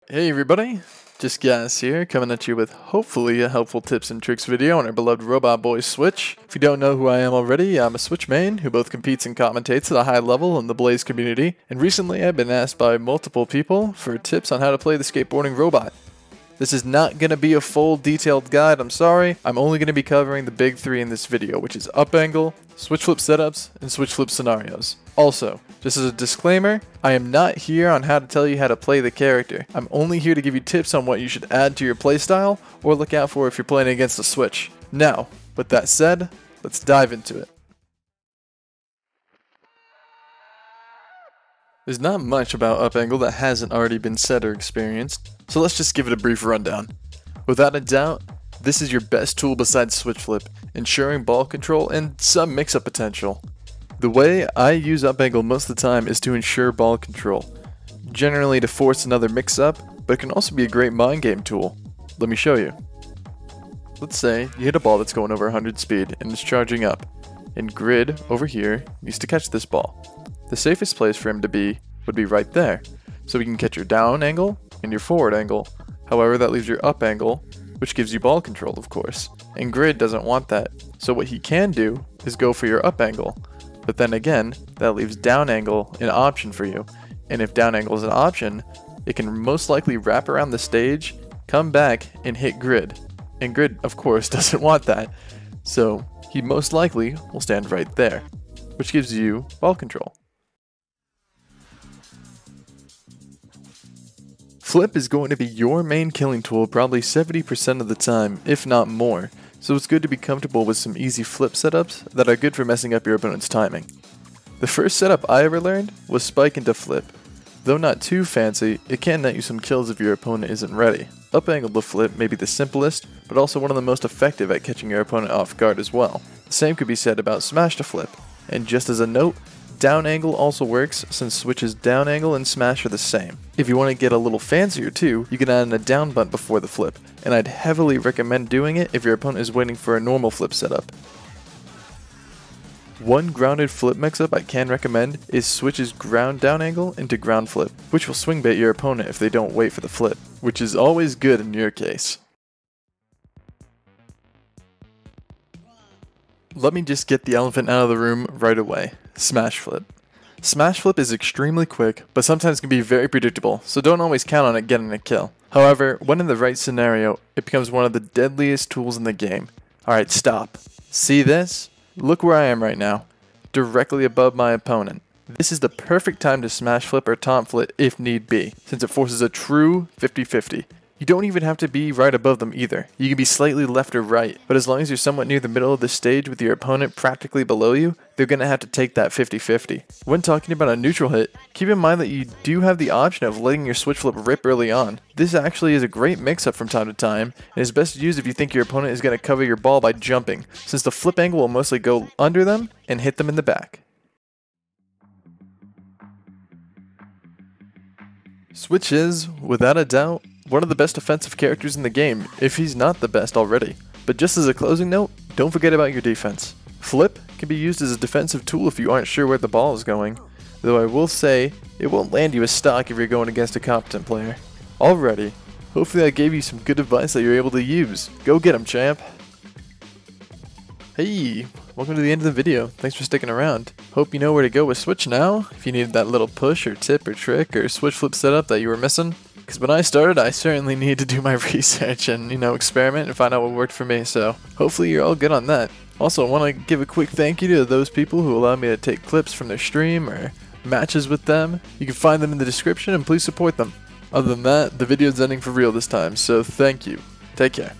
Hey everybody, just Gas here, coming at you with hopefully a helpful tips and tricks video on our beloved robot boy Switch. If you don't know who I am already, I'm a Switch main who both competes and commentates at a high level in the Blaze community, and recently I've been asked by multiple people for tips on how to play the skateboarding robot. This is not going to be a full detailed guide, I'm sorry. I'm only going to be covering the big three in this video, which is up angle, switch flip setups, and switch flip scenarios. Also, just as a disclaimer, I am not here on how to tell you how to play the character. I'm only here to give you tips on what you should add to your playstyle or look out for if you're playing against a Switch. Now, with that said, let's dive into it. There's not much about up angle that hasn't already been said or experienced, so let's just give it a brief rundown. Without a doubt, this is your best tool besides switch flip, ensuring ball control and some mix-up potential. The way I use up angle most of the time is to ensure ball control, generally to force another mix-up, but it can also be a great mind game tool. Let me show you. Let's say you hit a ball that's going over 100 speed and it's charging up, and Grid over here needs to catch this ball. The safest place for him to be would be right there, so we can catch your down angle and your forward angle. However, that leaves your up angle, which gives you ball control, of course. And Grid doesn't want that, so what he can do is go for your up angle. But then again, that leaves down angle an option for you. And if down angle is an option, it can most likely wrap around the stage, come back, and hit Grid. And Grid, of course, doesn't want that, so he most likely will stand right there, which gives you ball control. Flip is going to be your main killing tool probably 70% of the time, if not more, so it's good to be comfortable with some easy flip setups that are good for messing up your opponent's timing. The first setup I ever learned was spike into flip. Though not too fancy, it can net you some kills if your opponent isn't ready. Up angle to flip may be the simplest, but also one of the most effective at catching your opponent off guard as well. The same could be said about smash to flip, and just as a note, down angle also works since switches down angle and smash are the same. If you want to get a little fancier too, you can add in a down bunt before the flip, and I'd heavily recommend doing it if your opponent is waiting for a normal flip setup. One grounded flip mix-up I can recommend is switches ground down angle into ground flip, which will swing bait your opponent if they don't wait for the flip, which is always good in your case. Let me just get the elephant out of the room right away. Smash flip. Smash flip is extremely quick, but sometimes can be very predictable, so don't always count on it getting a kill. However, when in the right scenario, it becomes one of the deadliest tools in the game. Alright, stop. See this? Look where I am right now, directly above my opponent. This is the perfect time to smash flip or taunt flip if need be, since it forces a true 50-50. You don't even have to be right above them either. You can be slightly left or right, but as long as you're somewhat near the middle of the stage with your opponent practically below you, they're going to have to take that 50-50. When talking about a neutral hit, keep in mind that you do have the option of letting your switch flip rip early on. This actually is a great mix-up from time to time, and is best used if you think your opponent is going to cover your ball by jumping, since the flip angle will mostly go under them and hit them in the back. Switch is, without a doubt, one of the best offensive characters in the game, if he's not the best already. But just as a closing note, don't forget about your defense. Flip can be used as a defensive tool if you aren't sure where the ball is going, though I will say, it won't land you a stock if you're going against a competent player. Alrighty, hopefully I gave you some good advice that you're able to use. Go get him, champ! Hey, welcome to the end of the video. Thanks for sticking around. Hope you know where to go with Switch now, if you needed that little push or tip or trick or switch flip setup that you were missing. Because when I started, I certainly needed to do my research and, experiment and find out what worked for me, so hopefully you're all good on that. Also, I want to give a quick thank you to those people who allowed me to take clips from their stream or matches with them. You can find them in the description and please support them. Other than that, the video's ending for real this time, so thank you. Take care.